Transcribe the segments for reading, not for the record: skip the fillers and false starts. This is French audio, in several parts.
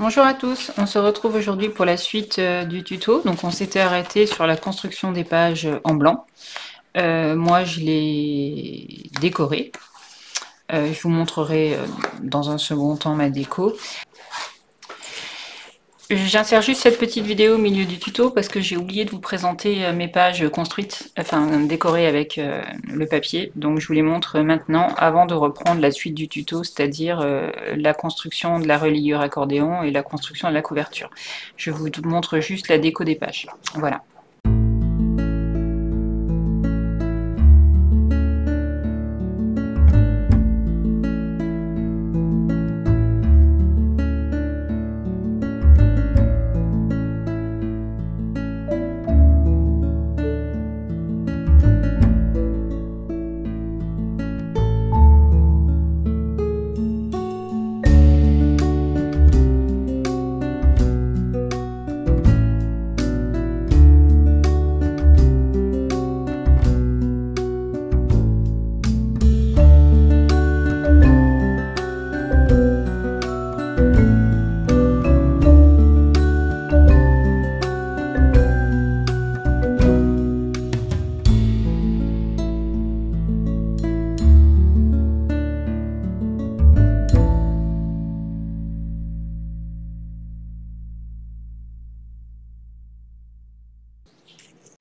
Bonjour à tous, on se retrouve aujourd'hui pour la suite du tuto. Donc on s'était arrêté sur la construction des pages en blanc. Moi je l'ai décoré. Je vous montrerai dans un second temps ma déco. J'insère juste cette petite vidéo au milieu du tuto parce que j'ai oublié de vous présenter mes pages construites, enfin décorées avec le papier. Donc je vous les montre maintenant avant de reprendre la suite du tuto, c'est-à-dire la construction de la reliure accordéon et la construction de la couverture. Je vous montre juste la déco des pages. Voilà.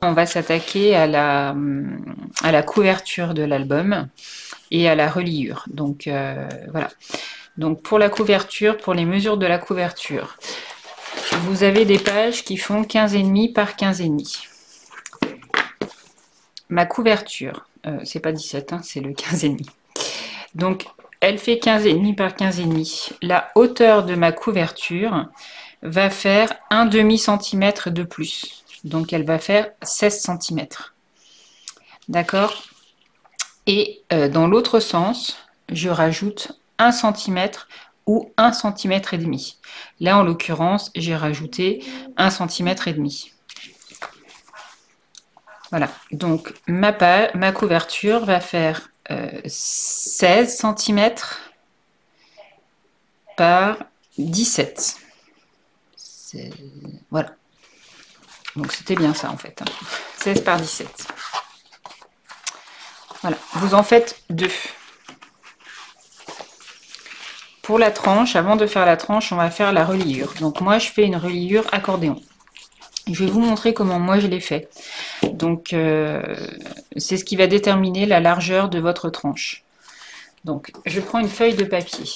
On va s'attaquer à la couverture de l'album et à la reliure. Donc voilà. Donc pour la couverture, pour les mesures de la couverture, vous avez des pages qui font 15,5 par 15,5. Ma couverture, c'est pas 17, hein, c'est le 15,5. Donc elle fait 15,5 par 15,5. La hauteur de ma couverture va faire un demi-centimètre de plus. Donc elle va faire 16 cm. D'accord? Et dans l'autre sens, je rajoute 1 cm ou 1 cm et demi. Là, en l'occurrence, j'ai rajouté 1 cm et demi. Voilà. Donc ma couverture va faire 16 cm par 17. Voilà. Donc c'était bien ça en fait. 16 par 17. Voilà. Vous en faites 2. Pour la tranche, avant de faire la tranche, on va faire la reliure. Donc moi, je fais une reliure accordéon. Je vais vous montrer comment moi je l'ai fait. Donc c'est ce qui va déterminer la largeur de votre tranche. Donc je prends une feuille de papier.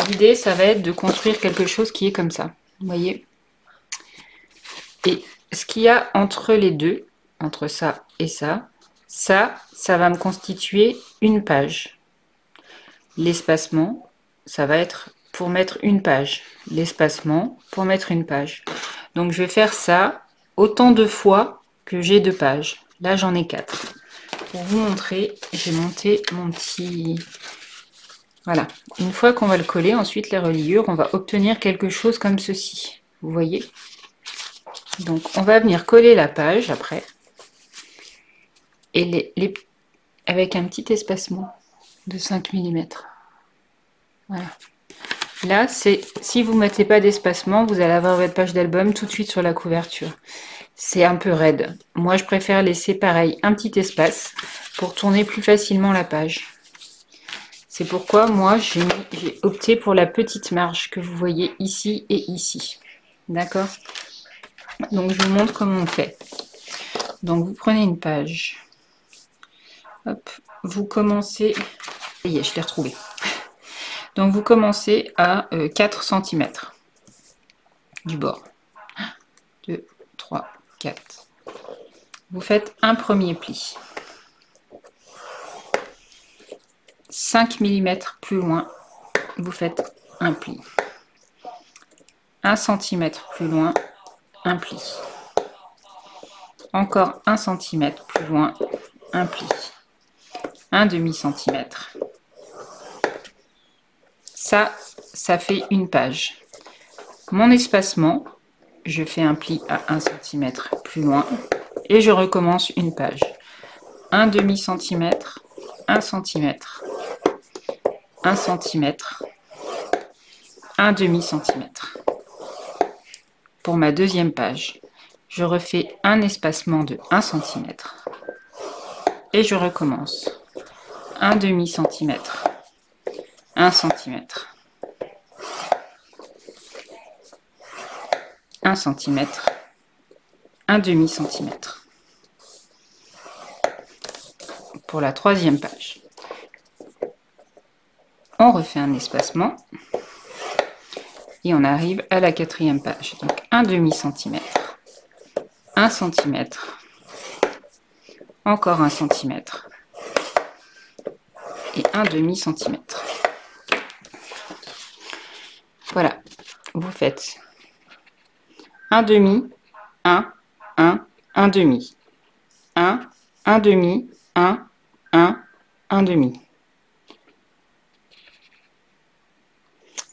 L'idée, ça va être de construire quelque chose qui est comme ça. Vous voyez? Et ce qu'il y a entre les deux, entre ça et ça va me constituer une page. L'espacement, ça va être pour mettre une page. L'espacement pour mettre une page. Donc je vais faire ça autant de fois que j'ai de pages. Là j'en ai 4. Pour vous montrer, j'ai monté mon petit... Voilà. Une fois qu'on va le coller, ensuite les reliures, on va obtenir quelque chose comme ceci. Vous voyez? Donc on va venir coller la page après. Et avec un petit espacement de 5 mm. Voilà. Là, si vous ne mettez pas d'espacement, vous allez avoir votre page d'album tout de suite sur la couverture. C'est un peu raide. Moi, je préfère laisser pareil un petit espace pour tourner plus facilement la page. C'est pourquoi moi, j'ai opté pour la petite marge que vous voyez ici et ici. D'accord? Donc, je vous montre comment on fait. Donc, vous prenez une page. Hop, vous commencez... Ça y est, je l'ai retrouvé. Donc, vous commencez à 4 cm du bord. 1, 2, 3, 4. Vous faites un premier pli. 5 mm plus loin, vous faites un pli. 1 cm plus loin, un pli. Encore 1 cm plus loin, un pli. Un demi-centimètre. Ça fait une page. Mon espacement, je fais un pli à 1 cm plus loin et je recommence une page. Un demi-centimètre, 1 cm, 1 cm, un demi-centimètre. Pour ma deuxième page, je refais un espacement de 1 cm et je recommence. Un demi-centimètre, 1 cm, 1 cm, un demi-centimètre. Pour la troisième page, on refait un espacement et on arrive à la quatrième page. Donc un demi-centimètre, 1 cm, encore 1 cm et un demi-centimètre. Voilà, vous faites un demi, 1, 1 demi, 1 demi, 1 demi.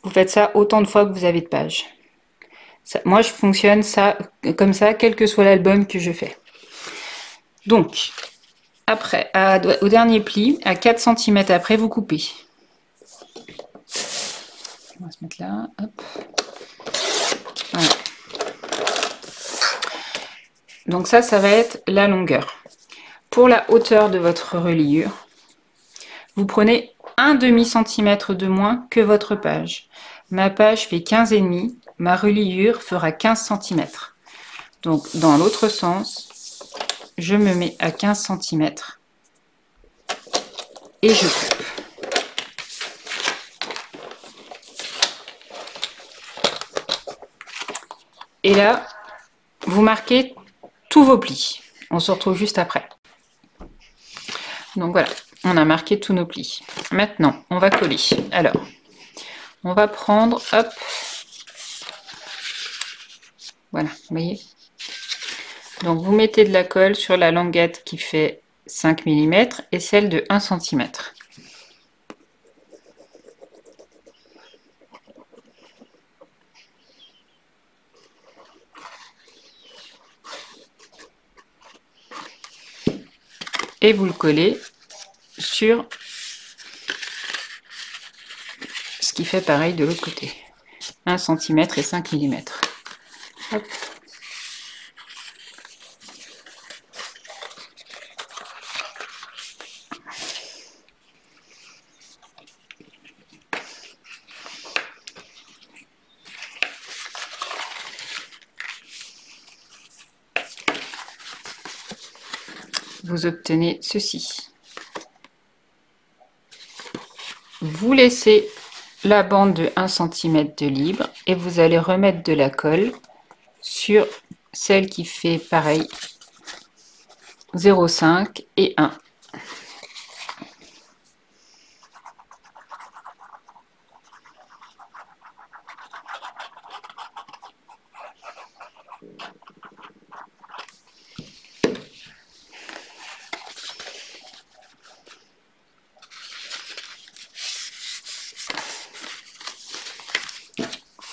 Vous faites ça autant de fois que vous avez de pages. Ça, moi, je fonctionne ça comme ça, quel que soit l'album que je fais. Donc, après, au dernier pli, à 4 cm après, vous coupez. On va se mettre là. Hop. Voilà. Donc ça va être la longueur. Pour la hauteur de votre reliure, vous prenez un demi-centimètre de moins que votre page. Ma page fait 15,5, ma reliure fera 15 cm. Donc dans l'autre sens, je me mets à 15 cm et je coupe. Et là, vous marquez tous vos plis. On se retrouve juste après. Donc voilà, on a marqué tous nos plis. Maintenant, on va coller. Alors, on va prendre, hop, voilà, vous voyez. Donc vous mettez de la colle sur la languette qui fait 5 mm et celle de 1 cm. Et vous le collez sur ce qui fait pareil de l'autre côté. 1 cm et 5 mm. Hop. Vous obtenez ceci. Vous laissez la bande de 1 cm de libre et vous allez remettre de la colle sur celle qui fait pareil 0,5 et 1.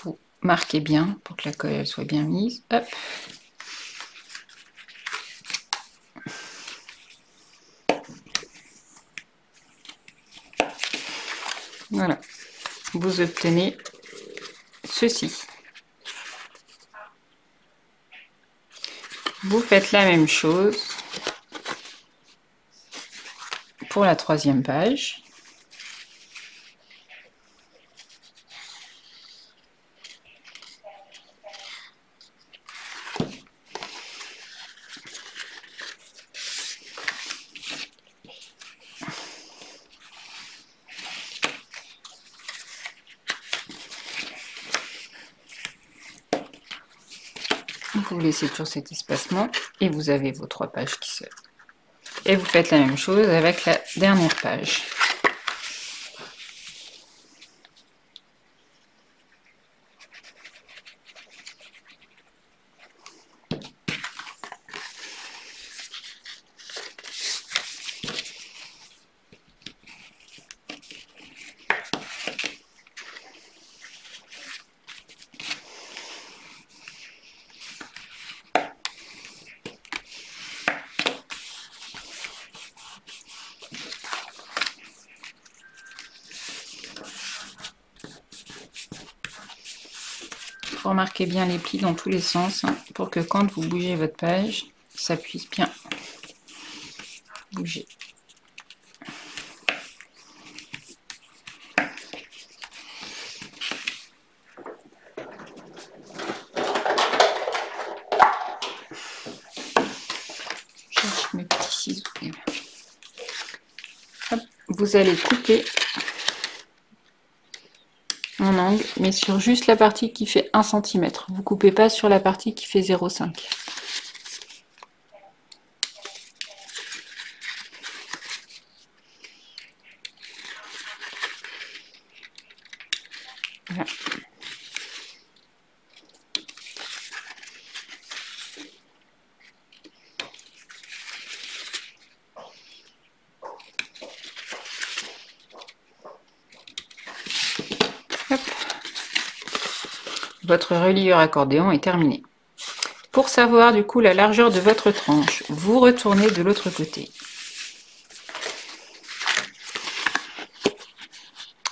Vous marquez bien pour que la colle elle soit bien mise. Hop. Voilà, vous obtenez ceci. Vous faites la même chose pour la troisième page. Vous laissez toujours cet espacement et vous avez vos 3 pages qui se... Et vous faites la même chose avec la dernière page. faut remarquer bien les plis dans tous les sens hein, pour que quand vous bougez votre page, ça puisse bien bouger. Je cherche mes petits ciseaux. Hop, vous allez couper en angle, mais sur juste la partie qui fait 1 cm. Vous coupez pas sur la partie qui fait 0,5. Voilà. Hop. Votre reliure accordéon est terminée. Pour savoir du coup la largeur de votre tranche, vous retournez de l'autre côté.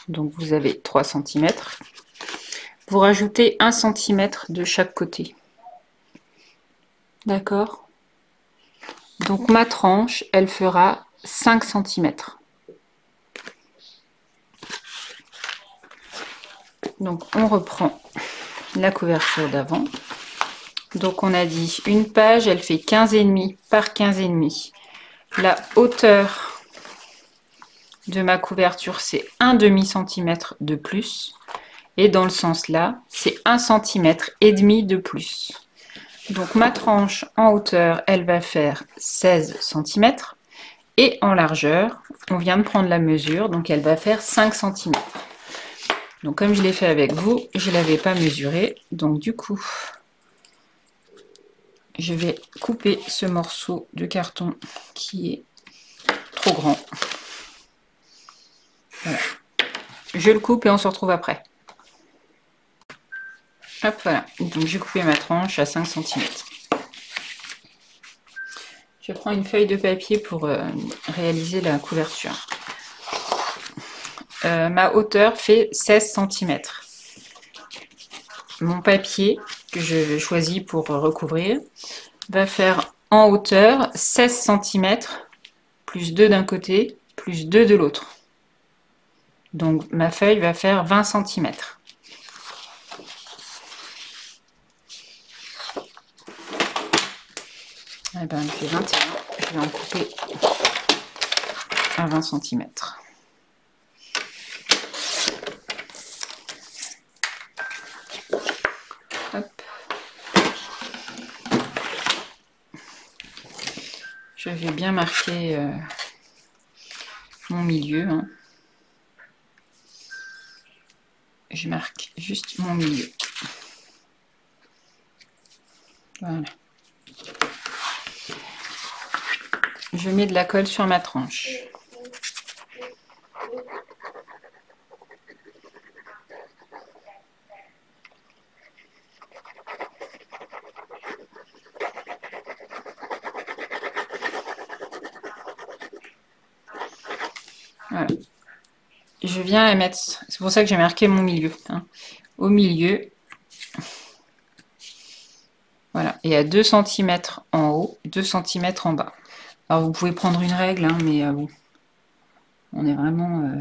Donc vous avez 3 cm. Vous rajoutez 1 cm de chaque côté. D'accord? Donc ma tranche, elle fera 5 cm. Donc on reprend la couverture d'avant. Donc on a dit une page, elle fait 15,5 par 15,5. La hauteur de ma couverture, c'est 1,5 cm de plus. Et dans le sens là, c'est 1,5 cm de plus. Donc ma tranche en hauteur, elle va faire 16 cm. Et en largeur, on vient de prendre la mesure, donc elle va faire 5 cm. Donc comme je l'ai fait avec vous, je ne l'avais pas mesuré. Donc du coup, je vais couper ce morceau de carton qui est trop grand. Voilà. Je le coupe et on se retrouve après. Hop, voilà. Donc j'ai coupé ma tranche à 5 cm. Je prends une feuille de papier pour réaliser la couverture. Ma hauteur fait 16 cm. Mon papier que je choisis pour recouvrir va faire en hauteur 16 cm plus 2 d'un côté plus 2 de l'autre. Donc ma feuille va faire 20 cm. Eh ben, elle fait 21. Je vais en couper à 20 cm. Hop. Je vais bien marquer mon milieu. Hein. Je marque juste mon milieu. Voilà. Je mets de la colle sur ma tranche. Voilà. Je viens mettre, c'est pour ça que j'ai marqué mon milieu. Hein. Au milieu, voilà, et à 2 cm en haut, 2 cm en bas. Alors vous pouvez prendre une règle, hein, mais bon, on est vraiment...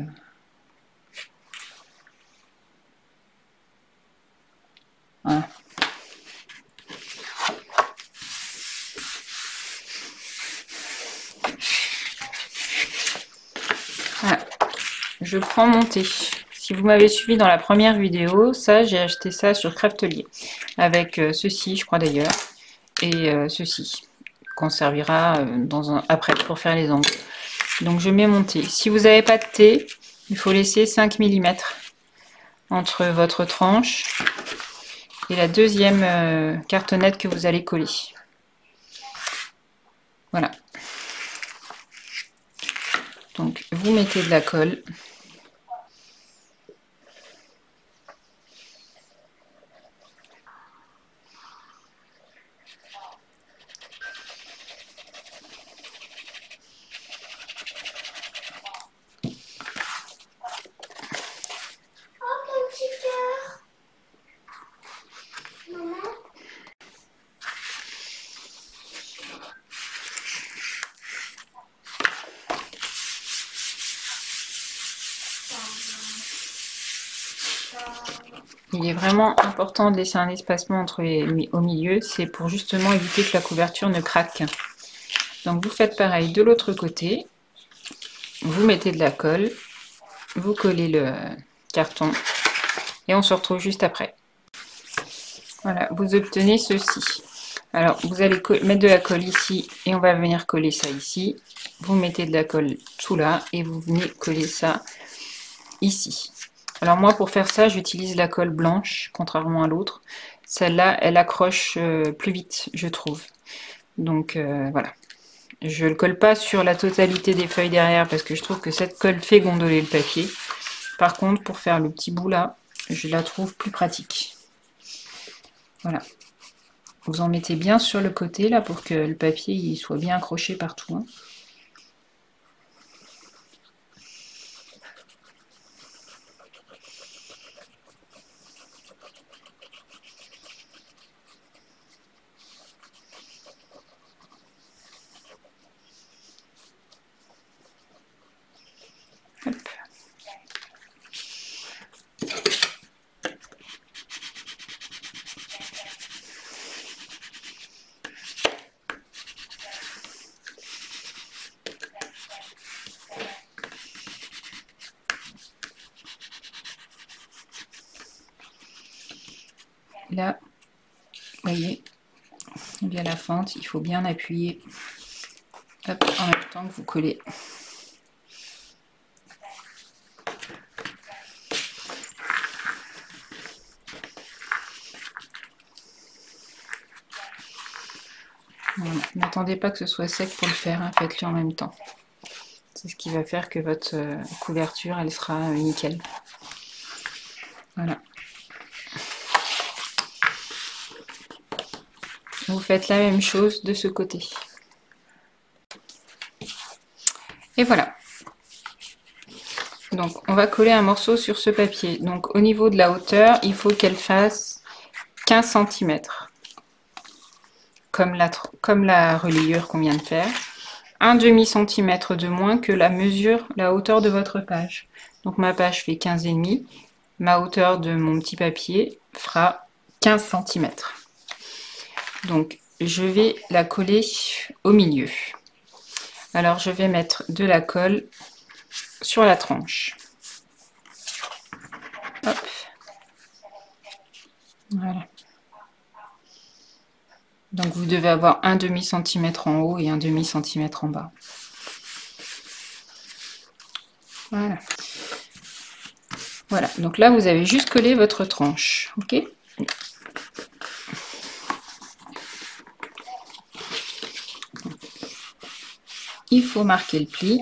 Voilà. Voilà. Je prends mon thé. Si vous m'avez suivi dans la première vidéo, ça, j'ai acheté ça sur Craftelier. Avec ceci, je crois d'ailleurs, et ceci, qu'on servira après pour faire les angles. Donc je mets mon thé. Si vous n'avez pas de thé, il faut laisser 5 mm entre votre tranche et la deuxième cartonnette que vous allez coller. Voilà. Donc vous mettez de la colle. Il est vraiment important de laisser un espacement au milieu, c'est pour justement éviter que la couverture ne craque. Donc vous faites pareil de l'autre côté, vous mettez de la colle, vous collez le carton et on se retrouve juste après. Voilà, vous obtenez ceci. Alors vous allez mettre de la colle ici et on va venir coller ça ici. Vous mettez de la colle tout là et vous venez coller ça ici. Alors moi pour faire ça j'utilise la colle blanche contrairement à l'autre. Celle-là elle accroche plus vite je trouve. Donc voilà. Je ne le colle pas sur la totalité des feuilles derrière parce que je trouve que cette colle fait gondoler le papier. Par contre pour faire le petit bout là je la trouve plus pratique. Voilà. Vous en mettez bien sur le côté là pour que le papier il soit bien accroché partout. Hein. Hop. Là, vous voyez, il y a la fente, il faut bien appuyer hop, en même temps que vous collez. Voilà. N'attendez pas que ce soit sec pour le faire, hein, faites-le en même temps. C'est ce qui va faire que votre couverture, elle sera nickel. Voilà. Vous faites la même chose de ce côté. Et voilà. Donc, on va coller un morceau sur ce papier. Donc, au niveau de la hauteur, il faut qu'elle fasse 15 cm. Comme la reliure qu'on vient de faire. Un demi-centimètre de moins que la hauteur de votre page. Donc, ma page fait 15,5. Ma hauteur de mon petit papier fera 15 cm. Donc, je vais la coller au milieu. Alors, je vais mettre de la colle sur la tranche. Hop. Voilà. Donc, vous devez avoir un demi-centimètre en haut et un demi-centimètre en bas. Voilà. Voilà. Donc là, vous avez juste collé votre tranche. OK ? Il faut marquer le pli.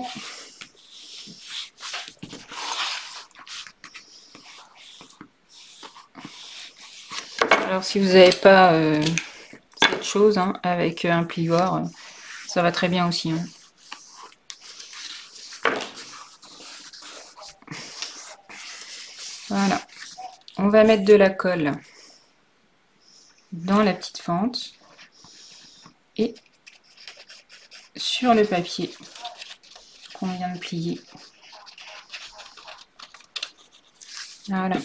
Alors, si vous n'avez pas cette chose hein, avec un plioir, ça va très bien aussi. Hein. Voilà. On va mettre de la colle dans la petite fente et sur le papier qu'on vient de plier. Voilà.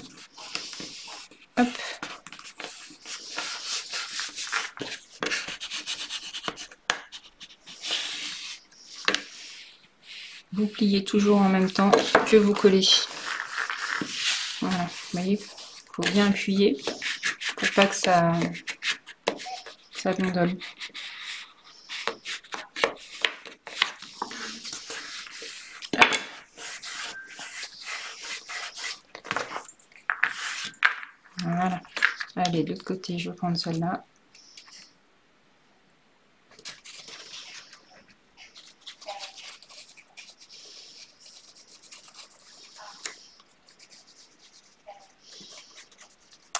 Hop. Vous pliez toujours en même temps que vous collez. Voilà, vous voyez, il faut bien appuyer pour pas que ça gondole. Voilà. Allez, de l'autre côté, je vais prendre celle-là.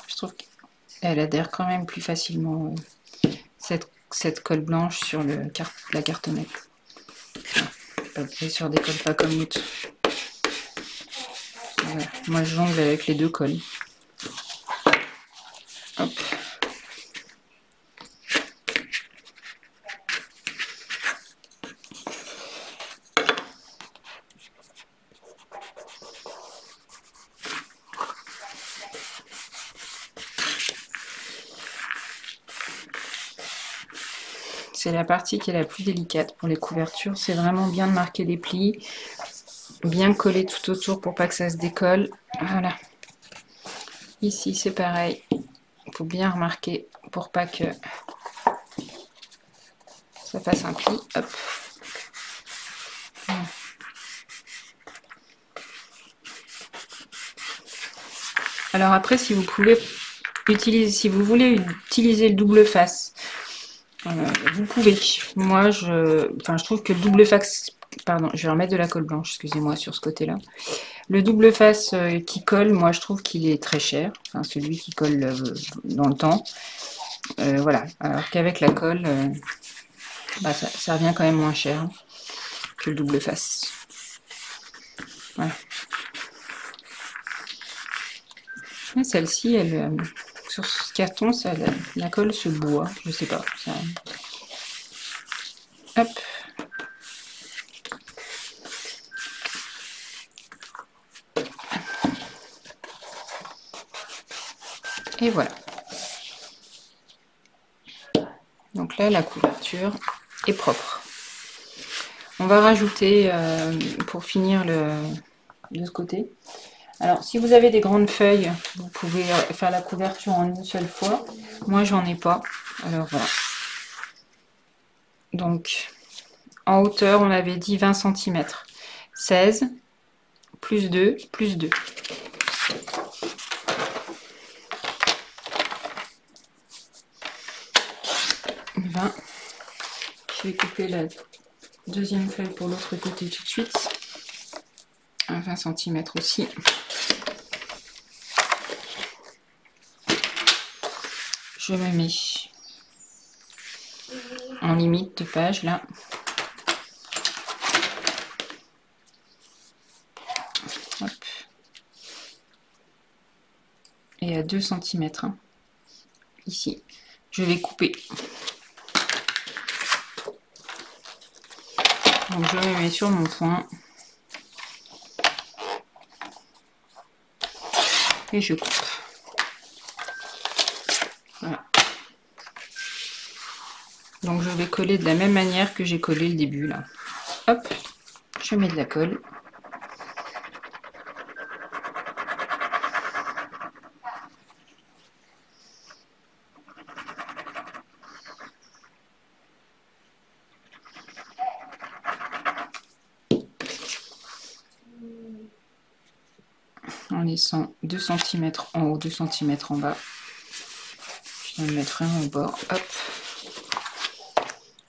Je trouve qu'elle adhère quand même plus facilement cette colle blanche sur la cartonnette. Et sur des colles pas comme l'autre. Voilà. Moi, je jongle avec les deux colles. Hop. C'est la partie qui est la plus délicate pour les couvertures. C'est vraiment bien de marquer les plis, bien coller tout autour pour pas que ça se décolle. Voilà. Ici, c'est pareil. Il faut bien remarquer pour pas que ça fasse un pli. Hop. Voilà. Alors après, si vous voulez utiliser le double face, vous pouvez. Moi, je trouve que le double face, pardon, je vais remettre de la colle blanche, excusez-moi, sur ce côté-là. Le double face qui colle, moi, je trouve qu'il est très cher. Enfin, celui qui colle dans le temps. Voilà. Alors qu'avec la colle, ça revient quand même moins cher que le double face. Voilà. Celle-ci, elle, sur ce carton, ça, la colle se boit. Je sais pas. Ça... Hop. Et voilà. Donc là, la couverture est propre. On va rajouter, pour finir de ce côté. Alors, si vous avez des grandes feuilles, vous pouvez faire la couverture en une seule fois. Moi, j'en ai pas. Alors, voilà. Donc, en hauteur, on avait dit 20 cm. 16, plus 2, plus 2. 20. Je vais couper la deuxième feuille pour l'autre côté tout de suite. 20 cm aussi. Je me mets en limite de page là. Hop. Et à 2 cm hein, ici. Je vais couper. Donc je me mets sur mon point. Et je coupe. Voilà. Donc je vais coller de la même manière que j'ai collé le début là. Hop, je mets de la colle. En laissant 2 cm en haut, 2 cm en bas. Je vais le mettre vraiment au bord. Hop.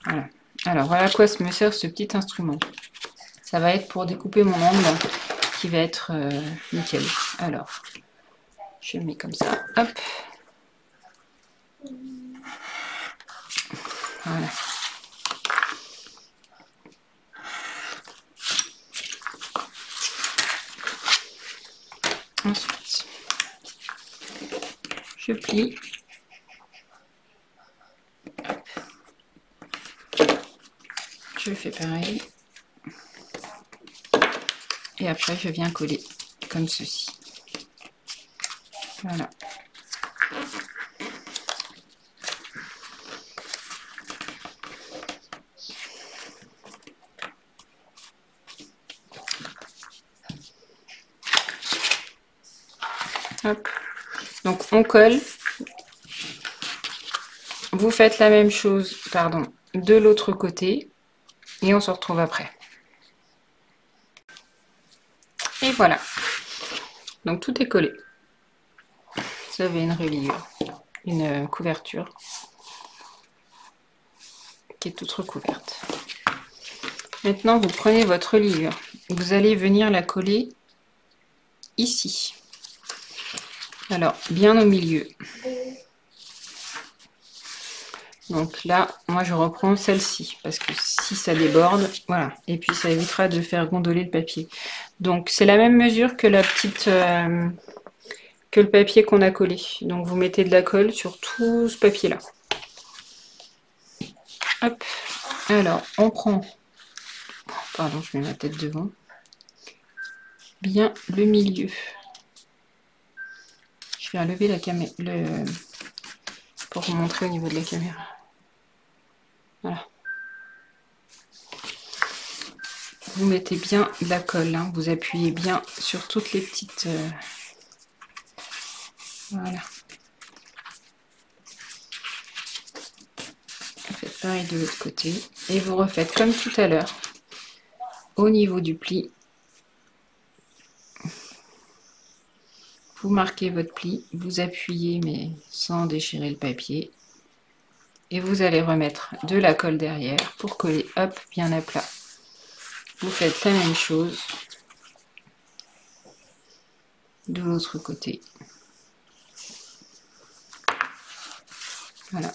Voilà. Alors voilà à quoi me sert ce petit instrument. Ça va être pour découper mon angle qui va être nickel. Alors, je le mets comme ça. Hop. Voilà. Ensuite, je plie. Je fais pareil. Et après, je viens coller comme ceci. Voilà. Hop. Donc on colle. Vous faites la même chose, pardon, de l'autre côté. Et on se retrouve après. Et voilà. Donc tout est collé. Vous avez une reliure, une couverture qui est toute recouverte. Maintenant, vous prenez votre reliure. Vous allez venir la coller ici. Alors, bien au milieu. Donc là, moi je reprends celle-ci, parce que si ça déborde, voilà. Et puis ça évitera de faire gondoler le papier. Donc c'est la même mesure que la petite, que le papier qu'on a collé. Donc vous mettez de la colle sur tout ce papier-là. Hop. Alors, on prend, pardon, je mets ma tête devant, bien le milieu. Je vais relever la caméra, pour vous montrer au niveau de la caméra. Voilà. Vous mettez bien de la colle, hein. Vous appuyez bien sur toutes les petites... Voilà. Vous faites pareil de l'autre côté. Et vous refaites comme tout à l'heure. Au niveau du pli. Vous marquez votre pli. Vous appuyez mais sans déchirer le papier. Et vous allez remettre de la colle derrière pour coller, hop, bien à plat. Vous faites la même chose de l'autre côté. Voilà.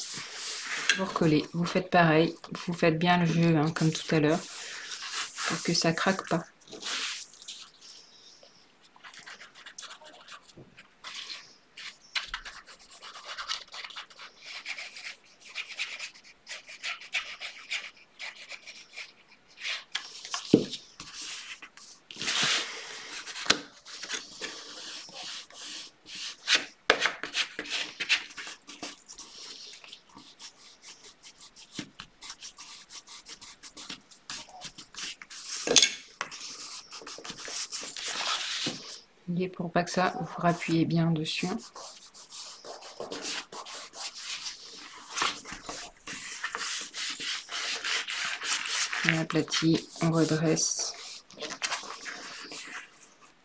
Pour coller, vous faites pareil. Vous faites bien le jeu, hein, comme tout à l'heure, pour que ça craque pas. Et pour pas que ça, vous appuyez bien dessus. On aplatit, on redresse.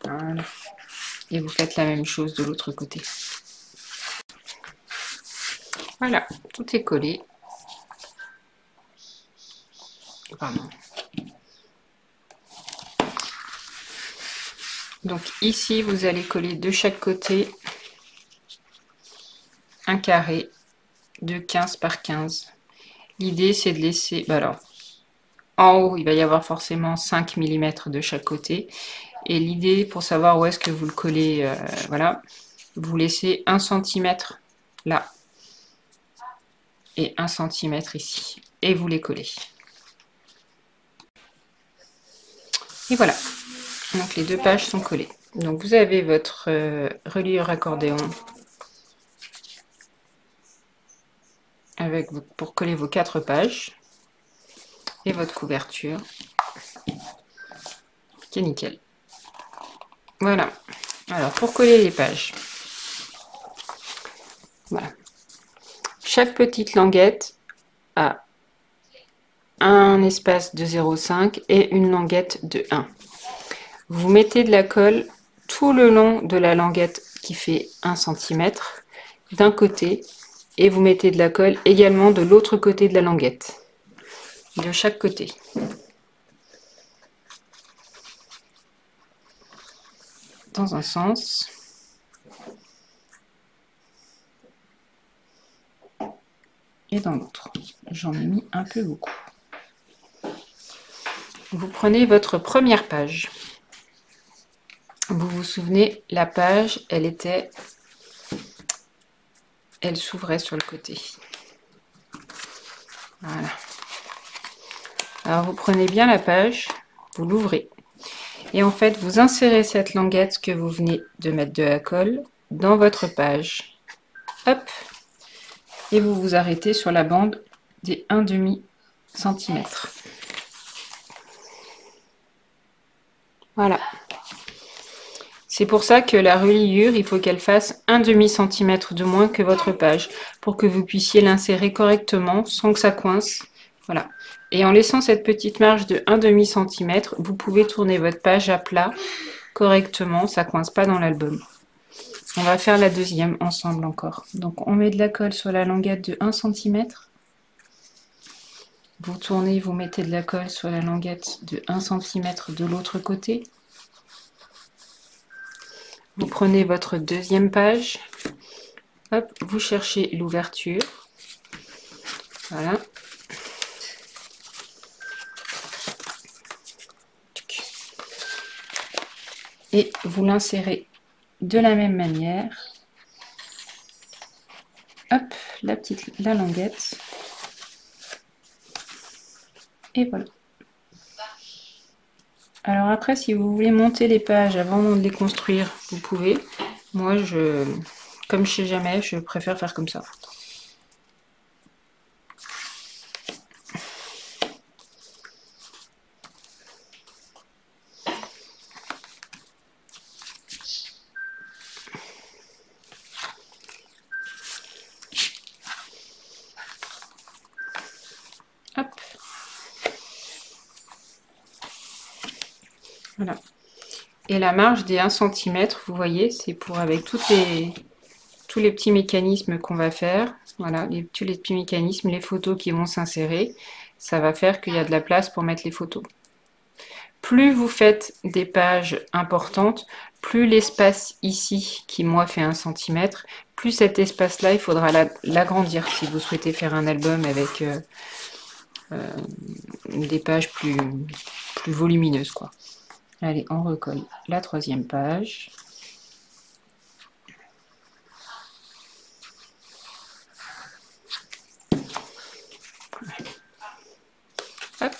Voilà. Et vous faites la même chose de l'autre côté. Voilà, tout est collé. Pardon. Donc ici, vous allez coller de chaque côté un carré de 15 par 15. L'idée, c'est de laisser... Bah alors, en haut, il va y avoir forcément 5 mm de chaque côté. Et l'idée, pour savoir où est-ce que vous le collez, voilà, vous laissez 1 cm là et 1 cm ici. Et vous les collez. Et voilà. Donc les deux pages sont collées. Donc vous avez votre reliure accordéon avec pour coller vos 4 pages et votre couverture qui est nickel. Voilà. Alors pour coller les pages, voilà. Chaque petite languette a un espace de 0,5 et une languette de 1. Vous mettez de la colle tout le long de la languette qui fait 1 cm d'un côté et vous mettez de la colle également de l'autre côté de la languette, de chaque côté. Dans un sens. Et dans l'autre. J'en ai mis un peu beaucoup. Vous prenez votre première page. Vous vous souvenez, la page, elle s'ouvrait sur le côté. Voilà. Alors vous prenez bien la page, vous l'ouvrez. Et en fait, vous insérez cette languette que vous venez de mettre de la colle dans votre page. Hop. Et vous vous arrêtez sur la bande des 1,5 cm. Voilà. C'est pour ça que la reliure, il faut qu'elle fasse 1,5 cm de moins que votre page, pour que vous puissiez l'insérer correctement sans que ça coince. Voilà. Et en laissant cette petite marge de 1,5 cm, vous pouvez tourner votre page à plat correctement, ça ne coince pas dans l'album. On va faire la deuxième ensemble encore. Donc on met de la colle sur la languette de 1 cm. Vous tournez, vous mettez de la colle sur la languette de 1 cm de l'autre côté. Vous prenez votre deuxième page, hop, vous cherchez l'ouverture, voilà. Et vous l'insérez de la même manière. Hop, la languette. Et voilà. Alors après, si vous voulez monter les pages avant de les construire, vous pouvez. Moi, comme je sais jamais, je préfère faire comme ça. Voilà. Et la marge des 1 cm, vous voyez, c'est pour avec tous les petits mécanismes qu'on va faire. Voilà, tous les petits mécanismes, les photos qui vont s'insérer. Ça va faire qu'il y a de la place pour mettre les photos. Plus vous faites des pages importantes, plus l'espace ici, qui moi fait 1 cm, plus cet espace-là, il faudra l'agrandir si vous souhaitez faire un album avec des pages plus volumineuses, quoi. Allez, on recolle la 3e page. Hop.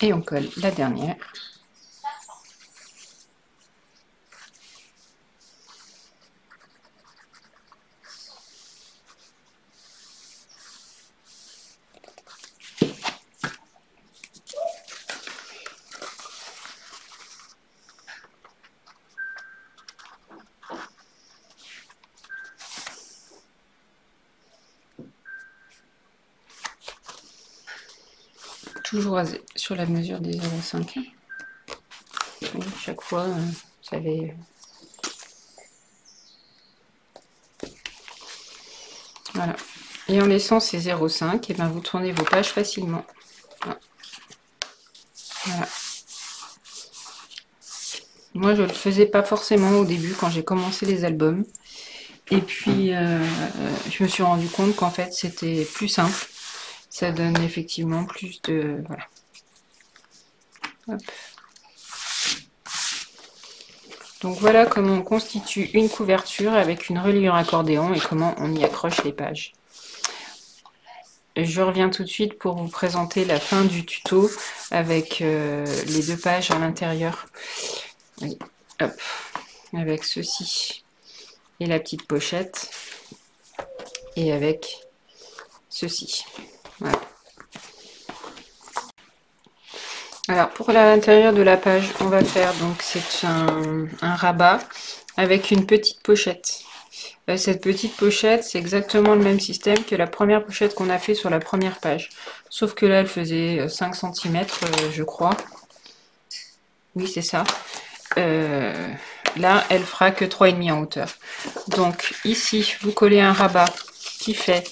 Et on colle la dernière. Toujours sur la mesure des 0,5. Oui, chaque fois, vous savez. Voilà. Et en laissant ces 0,5, et ben vous tournez vos pages facilement. Voilà. Moi, je ne le faisais pas forcément au début quand j'ai commencé les albums. Et puis, je me suis rendu compte qu'en fait, c'était plus simple. Ça donne effectivement plus de... Voilà. Hop. Donc voilà comment on constitue une couverture avec une reliure accordéon et comment on y accroche les pages. Je reviens tout de suite pour vous présenter la fin du tuto avec les 2 pages à l'intérieur. Oui. Hop. Avec ceci et la petite pochette. Et avec ceci. Voilà. Alors pour l'intérieur de la page, on va faire donc c'est un rabat avec une petite pochette. Cette petite pochette, c'est exactement le même système que la première pochette qu'on a fait sur la première page. Sauf que là, elle faisait 5 cm, je crois. Oui, c'est ça. Là, elle fera que 3,5 en hauteur. Donc ici, vous collez un rabat qui fait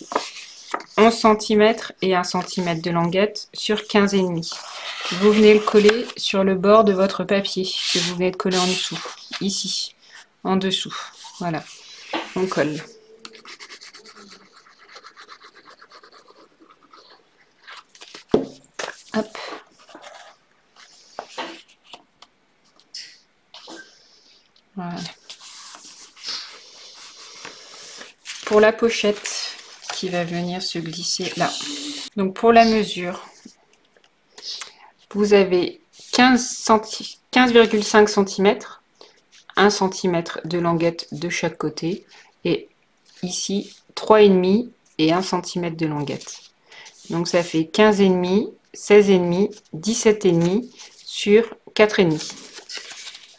11 cm et 1 cm de languette sur 15,5. Vous venez le coller sur le bord de votre papier que vous venez de coller en dessous. Ici, en dessous. Voilà. On colle. Hop. Voilà. Pour la pochette qui va venir se glisser là. Donc pour la mesure, vous avez 15,5 cm, 1 cm de languette de chaque côté et ici 3,5 et 1 cm de languette. Donc ça fait 15,5, 16,5, 17,5 sur 4,5.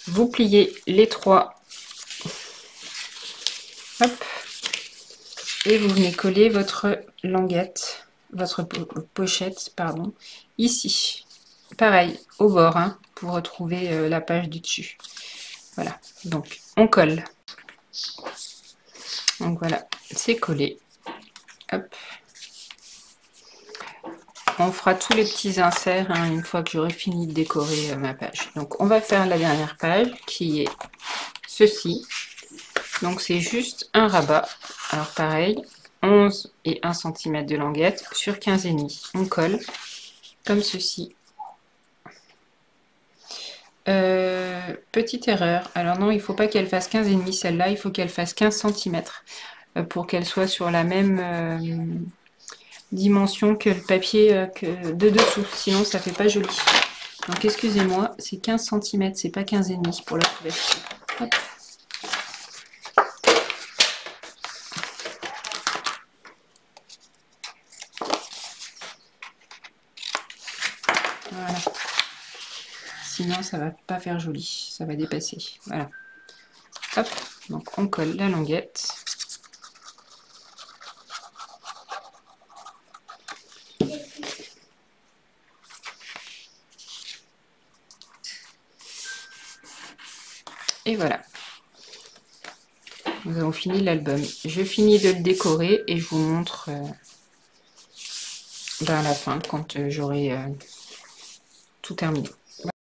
Vous pliez les 3. Hop. Et vous venez coller votre languette, votre pochette, pardon, ici. Pareil, au bord, hein, pour retrouver la page du dessus. Voilà, donc on colle. Donc voilà, c'est collé. Hop. On fera tous les petits inserts hein, une fois que j'aurai fini de décorer ma page. Donc on va faire la dernière page qui est ceci. Donc c'est juste un rabat. Alors pareil, 11 et 1 cm de languette sur 15,5. On colle comme ceci. Petite erreur. Alors non, il ne faut pas qu'elle fasse 15,5 celle-là, il faut qu'elle fasse 15 cm pour qu'elle soit sur la même dimension que le papier de dessous, sinon ça fait pas joli. Donc excusez-moi, c'est 15 cm, c'est pas 15,5 pour la couverture. Hop. Voilà. Sinon ça va pas faire joli, ça va dépasser. Voilà. Hop, donc on colle la languette. Et voilà. Nous avons fini l'album. Je finis de le décorer et je vous montre à la fin quand j'aurai tout terminé.